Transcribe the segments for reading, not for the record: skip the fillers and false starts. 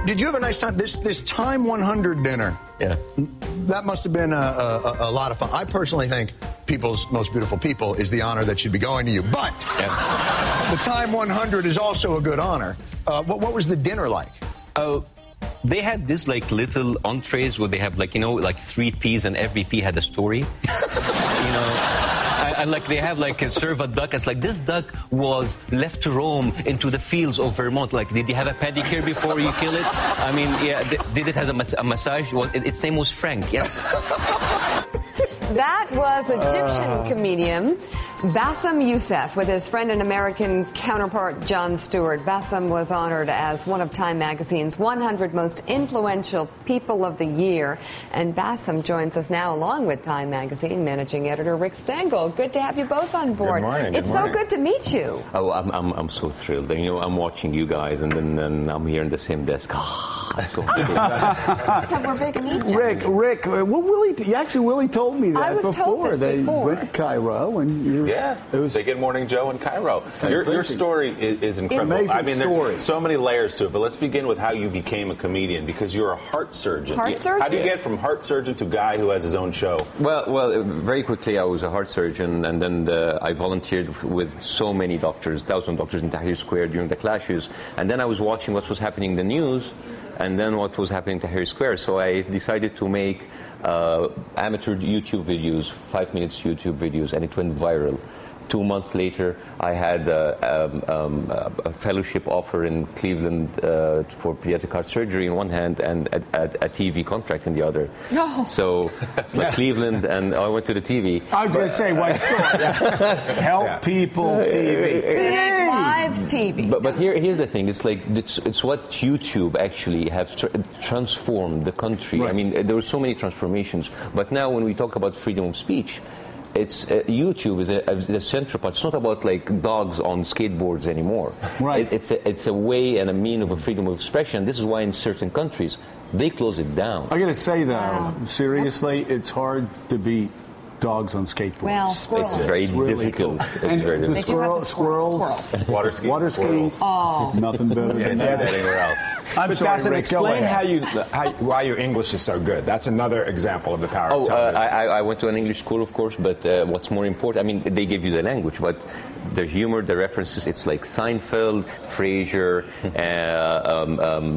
Did you have a nice time? This Time 100 dinner. Yeah. That must have been a lot of fun. I personally think People's Most Beautiful People is the honor that should be going to you. But the Time 100 is also a good honor. What was the dinner like? Oh, they had this like little entrees where they have like, you know, like 3 peas and every pea had a story. You know. And like they have like serve a duck as like this duck was left to roam into the fields of Vermont. Like did you have a pedicure before you kill it? I mean, yeah, did it have a massage? Well, its name was Frank. Yes. That was Egyptian comedian Bاسم Yousef with his friend and American counterpart Jon Stewart. Bاسm was honored as one of Time magazine's 100 most influential people of the year. And Bاسm joins us now along with Time magazine managing editor Rick Stengel. Good to have you both on board. Good morning. It's so good to meet you. Oh, I'm so thrilled. You know, I'm watching you guys and then I'm here in the same desk. I'm so happy. So we're big in Egypt. Rick, Willie told me that I was before. told this they before. went to Cairo and you. Yeah, they get Morning Joe in Cairo. Your story is incredible. Amazing I mean, story. there's so many layers to it. But let's begin with how you became a comedian, because you're a heart surgeon. Heart surgeon? How do you get from heart surgeon to guy who has his own show? Well, very quickly I was a heart surgeon, and then I volunteered with so many doctors, 1,000 doctors in Tahrir Square during the clashes, and then I was watching what was happening in the news, and then what was happening in Tahrir Square. So I decided to make amateur YouTube videos, 5 minutes YouTube videos, and it went viral. 2 months later, I had a fellowship offer in Cleveland for pediatric heart surgery in one hand and a TV contract in the other. No. So it's like Cleveland, and I went to the TV. I was going to say, White Story. Help people TV. Lives TV. But here's the thing. It's like it's what YouTube actually have transformed the country. Right. I mean, there were so many transformations. But now when we talk about freedom of speech, it's YouTube is the central part. It's not about like dogs on skateboards anymore. Right. It's a way and a mean of a freedom of expression. This is why in certain countries they close it down. I got to say though, seriously, it's hard to beat dogs on skateboards. Well, squirrels. It's very really difficult. cool. It's And very the difficult. squirrels. Water skiing. Water skiing. Oh. Nothing better than that. Anywhere else. I'm But sorry, Bاسm, Rick, go explain ahead. why your English is so good. That's another example of the power of Oh, television. I went to an English school, of course, but what's more important, I mean, they give you the language, but the humor, the references, it's like Seinfeld, Frasier,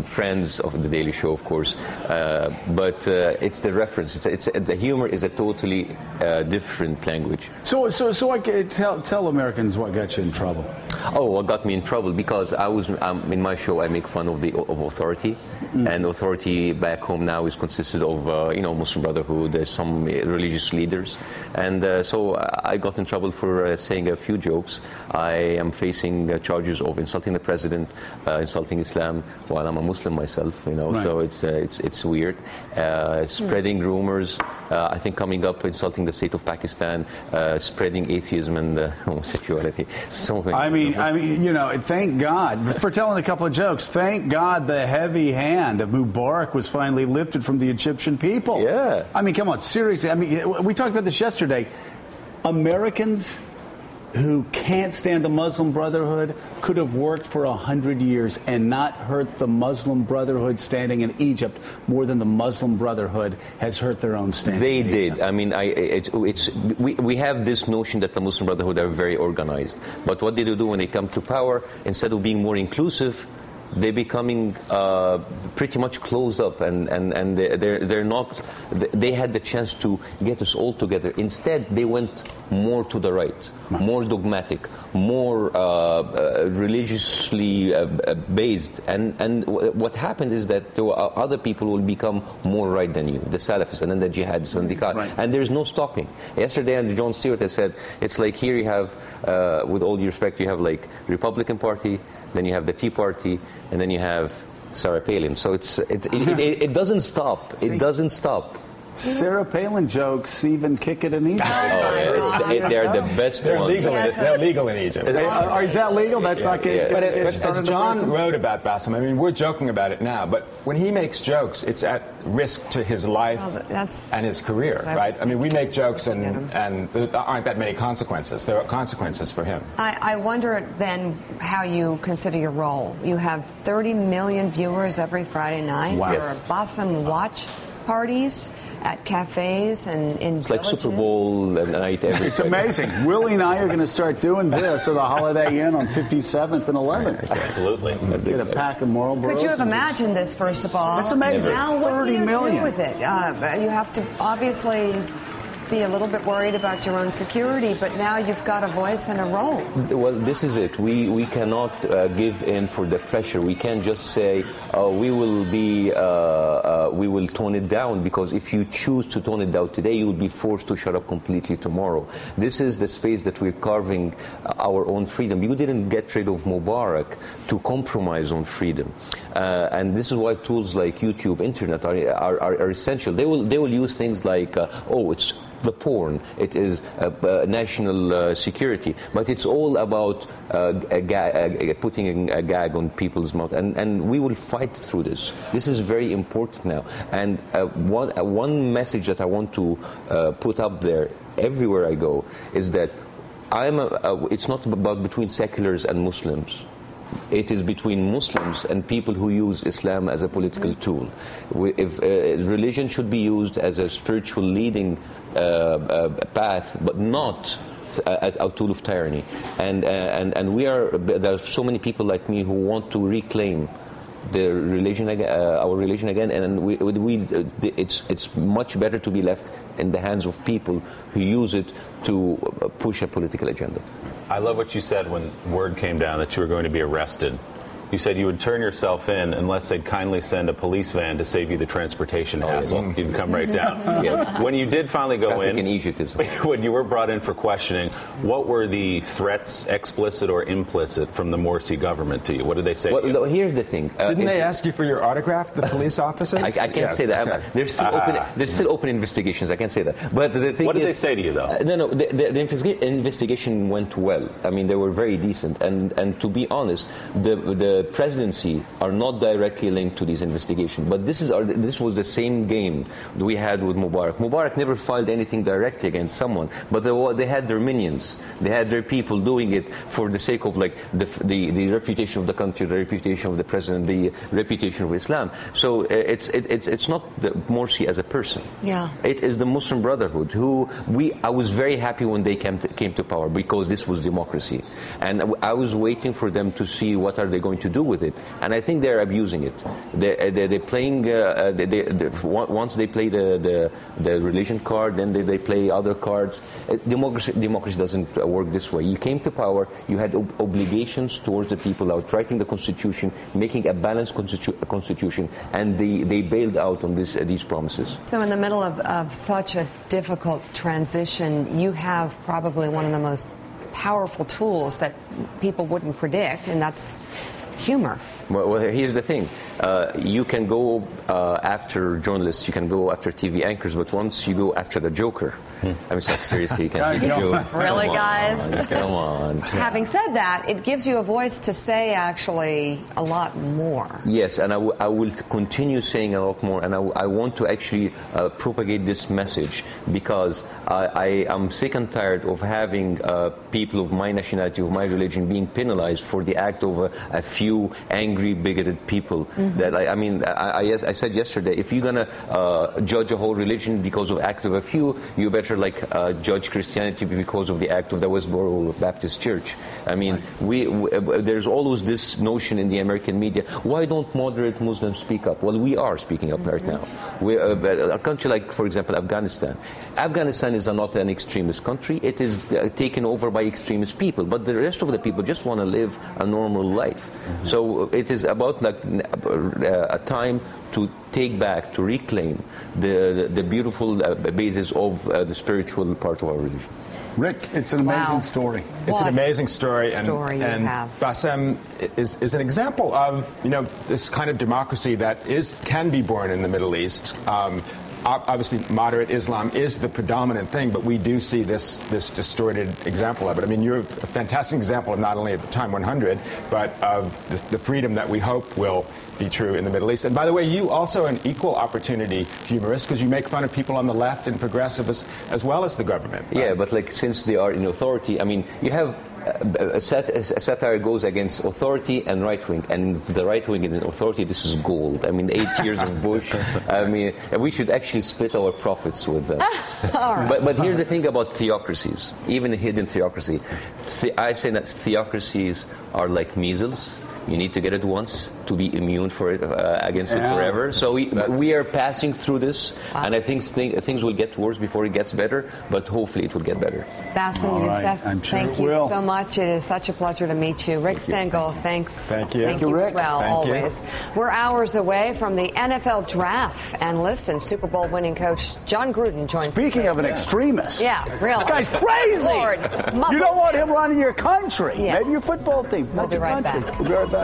Friends of the Daily Show, of course, but it's the reference. The humor is a totally different language. So I can tell Americans what got you in trouble. Oh, what got me in trouble? Because I was in my show, I make fun of authority, and authority back home now is consisted of Muslim Brotherhood. There's some religious leaders, and so I got in trouble for saying a few jokes. I am facing charges of insulting the president, insulting Islam, while I'm a Muslim myself. Right. So it's weird. Spreading rumors. I think coming up, insulting the state of Pakistan, spreading atheism and homosexuality. I mean, thank God for telling a couple of jokes. Thank God the heavy hand of Mubarak was finally lifted from the Egyptian people. Yeah. I mean, come on, seriously. I mean, we talked about this yesterday. Americans who can't stand the Muslim Brotherhood could have worked for 100 years and not hurt the Muslim Brotherhood standing in Egypt more than the Muslim Brotherhood has hurt their own standing. They in did. Egypt. I mean, we have this notion that the Muslim Brotherhood are very organized. But what they do when they come to power, instead of being more inclusive, they're becoming pretty much closed up, and they're not. They had the chance to get us all together. Instead, they went more to the right, more dogmatic, more religiously based. And what happened is that there were other people who will become more right than you, the Salafis, and then the Jihadis and the Right. and there's no stopping. Yesterday, and Jon Stewart has said, it's like here you have, with all due respect, you have like Republican Party, then you have the Tea Party, and then you have Sarah Palin. So it doesn't stop. It doesn't stop. Sarah Palin jokes even kick it in Egypt. They're the best They're ones. legal. They're legal in Egypt. Is that legal? That's not getting. But as John wrote about Bassem, I mean, we're joking about it now, but when he makes jokes, it's at risk to his life and his career, right? I mean, we make jokes and there aren't that many consequences. There are consequences for him. I wonder then how you consider your role. You have 30 million viewers every Friday night. Wow. There are Bassem watch parties at cafes and in It's like villages. Super Bowl night every It's amazing. Willie and I are going to start doing this at the Holiday Inn on 57th and 11th. Absolutely. Get a pack of Marlboros. Could you have imagined this, first of all? That's amazing. Now, what do 30 you million. do with it? You have to obviously be a little bit worried about your own security, but now you've got a voice and a role. Well, this is it. We cannot give in for the pressure. We can't just say we will tone it down, because if you choose to tone it down today, you will be forced to shut up completely tomorrow. This is the space that we're carving our own freedom. You didn't get rid of Mubarak to compromise on freedom, and this is why tools like YouTube, internet are essential. They will use things like it's the porn, it is national security, but it's all about putting a gag on people's mouth, and we will fight through this. This is very important now, and one message that I want to put up there everywhere I go is that it's not about between seculars and Muslims. It is between Muslims and people who use Islam as a political tool. If religion should be used as a spiritual leading path, but not a tool of tyranny. And there are so many people like me who want to reclaim the religion, our religion again, and it's much better to be left in the hands of people who use it to push a political agenda. I love what you said when word came down that you were going to be arrested. You said you would turn yourself in unless they'd kindly send a police van to save you the transportation hassle. You'd come right down. Yes. When you did finally go in Egypt when you were brought in for questioning, what were the threats, explicit or implicit, from the Morsi government to you? What did they say? Well, here's the thing. Didn't they ask you for your autograph, the police officers? I can't say that. Okay. There's still open investigations. I can't say that. But the thing what did they say to you, though? No. The investigation went well. I mean, they were very decent. And to be honest, the presidency are not directly linked to these investigations. But this was the same game we had with Mubarak. Mubarak never filed anything directly against someone, but they had their minions. They had their people doing it for the sake of like the reputation of the country, the reputation of the president, the reputation of Islam. So it's not the Morsi as a person. Yeah. It is the Muslim Brotherhood I was very happy when they came to power, because this was democracy, and I was waiting for them to see what are they going to do with it, and I think they're abusing it. They're playing. Once they play the religion card, then they play other cards. Democracy doesn't work this way. You came to power, you had obligations towards the people out, writing the constitution, making a balanced constitution, and they bailed out on these promises. So in the middle of such a difficult transition, you have probably one of the most powerful tools that people wouldn't predict, and that's humor. Well, here's the thing. You can go after journalists, you can go after TV anchors, but once you go after the Joker, I mean, like, seriously, you can't take a joke. Really, guys? Come on. Having said that, it gives you a voice to say actually a lot more. Yes, and I will continue saying a lot more, and I want to actually propagate this message, because I am sick and tired of having people of my nationality, of my religion, being penalized for the act of a few angry, bigoted people. Mm-hmm. That I said yesterday, if you're gonna judge a whole religion because of act of a few, you better judge Christianity because of the act of the Westboro Baptist Church. I mean, there's always this notion in the American media: why don't moderate Muslims speak up? Well, we are speaking up right now. A country like, for example, Afghanistan. Afghanistan is not an extremist country. It is taken over by extremist people, but the rest of the people just want to live a normal life. Mm-hmm. So it is about a time to take back, to reclaim the beautiful basis of the spiritual part of our religion. Rick, it's an amazing story. It's an amazing story, and have. Bassem is an example of this kind of democracy that can be born in the Middle East. obviously moderate Islam is the predominant thing, but we do see this distorted example of it. I mean, you're a fantastic example of not only at the time 100, but of the freedom that we hope will be true in the Middle East. And by the way, you also an equal opportunity humorist because you make fun of people on the left and progressive as well as the government. Right? Yeah, but like since they are in authority, I mean, you have a satire goes against authority and right wing, and if the right wing is in authority, this is gold. I mean, 8 years of Bush. I mean, we should actually split our profits with them. Right. But here's the thing about theocracies, even hidden theocracy. I say that theocracies are like measles. You need to get it once to be immune for it against it forever. So we are passing through this, and I think things will get worse before it gets better, but hopefully it will get better. Bassem Youssef, thank you so much. It is such a pleasure to meet you. Rick Stengel, thanks. Thank you. Thank you Rick. as well, Thank always. You. We're hours away from the NFL draft. Analyst and Super Bowl winning coach John Gruden joins us. Speaking of an extremist. Yeah, really. This guy's crazy. Lord, you don't want him running your country. Yeah. Maybe your football team. We'll be right back. We'll be right back.